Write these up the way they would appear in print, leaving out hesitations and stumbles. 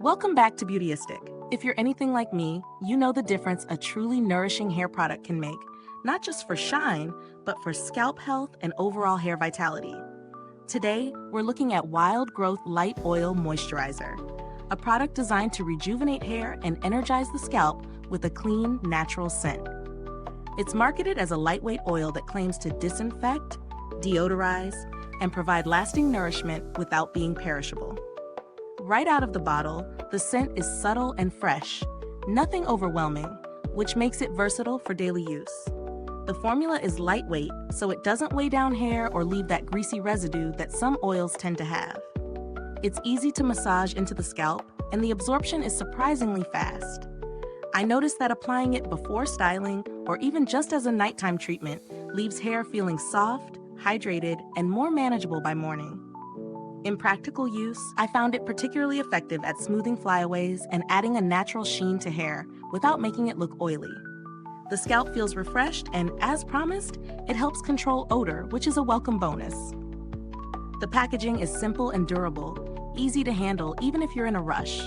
Welcome back to Beautyistic. If you're anything like me, you know the difference a truly nourishing hair product can make, not just for shine, but for scalp health and overall hair vitality. Today, we're looking at Wild Growth Light Oil Moisturizer, a product designed to rejuvenate hair and energize the scalp with a clean, natural scent. It's marketed as a lightweight oil that claims to disinfect, deodorize, and provide lasting nourishment without being perishable. Right out of the bottle, the scent is subtle and fresh, nothing overwhelming, which makes it versatile for daily use. The formula is lightweight, so it doesn't weigh down hair or leave that greasy residue that some oils tend to have. It's easy to massage into the scalp, and the absorption is surprisingly fast. I noticed that applying it before styling, or even just as a nighttime treatment, leaves hair feeling soft, hydrated, and more manageable by morning. In practical use, I found it particularly effective at smoothing flyaways and adding a natural sheen to hair without making it look oily. The scalp feels refreshed, and as promised, it helps control odor, which is a welcome bonus. The packaging is simple and durable, easy to handle even if you're in a rush.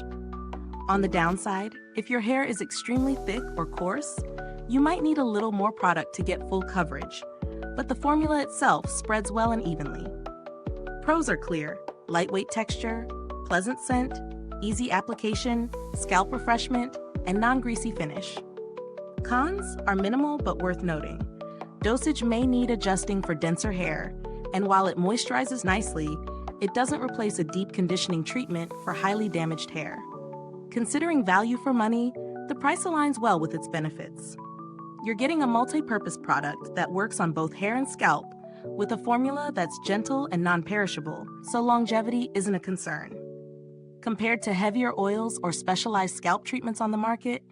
On the downside, if your hair is extremely thick or coarse, you might need a little more product to get full coverage, but the formula itself spreads well and evenly. Pros are clear: lightweight texture, pleasant scent, easy application, scalp refreshment, and non-greasy finish. Cons are minimal but worth noting. Dosage may need adjusting for denser hair, and while it moisturizes nicely, it doesn't replace a deep conditioning treatment for highly damaged hair. Considering value for money, the price aligns well with its benefits. You're getting a multi-purpose product that works on both hair and scalp, with a formula that's gentle and non-perishable, so longevity isn't a concern. Compared to heavier oils or specialized scalp treatments on the market,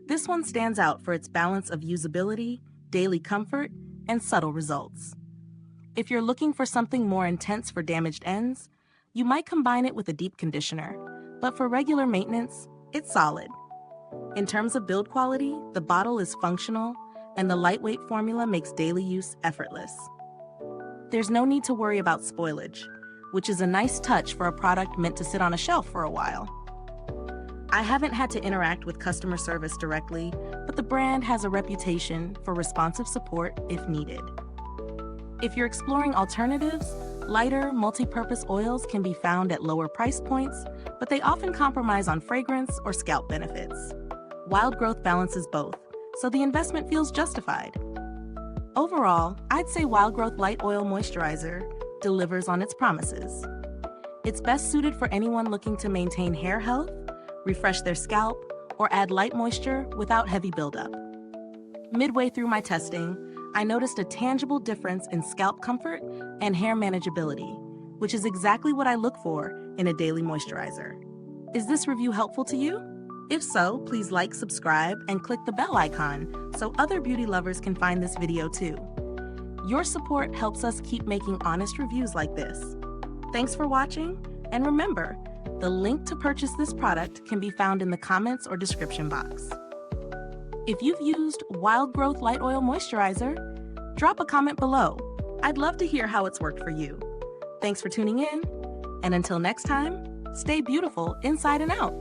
this one stands out for its balance of usability, daily comfort, and subtle results. If you're looking for something more intense for damaged ends, you might combine it with a deep conditioner, but for regular maintenance, it's solid. In terms of build quality, the bottle is functional, and the lightweight formula makes daily use effortless. There's no need to worry about spoilage, which is a nice touch for a product meant to sit on a shelf for a while. I haven't had to interact with customer service directly, but the brand has a reputation for responsive support if needed. If you're exploring alternatives, lighter, multi-purpose oils can be found at lower price points, but they often compromise on fragrance or scalp benefits. Wild Growth balances both, so the investment feels justified. Overall, I'd say Wild Growth Light Oil Moisturizer delivers on its promises. It's best suited for anyone looking to maintain hair health, refresh their scalp, or add light moisture without heavy buildup. Midway through my testing, I noticed a tangible difference in scalp comfort and hair manageability, which is exactly what I look for in a daily moisturizer. Is this review helpful to you? If so, please like, subscribe, and click the bell icon so other beauty lovers can find this video too. Your support helps us keep making honest reviews like this. Thanks for watching, and remember, the link to purchase this product can be found in the comments or description box. If you've used Wild Growth Light Oil Moisturizer, drop a comment below. I'd love to hear how it's worked for you. Thanks for tuning in, and until next time, stay beautiful inside and out.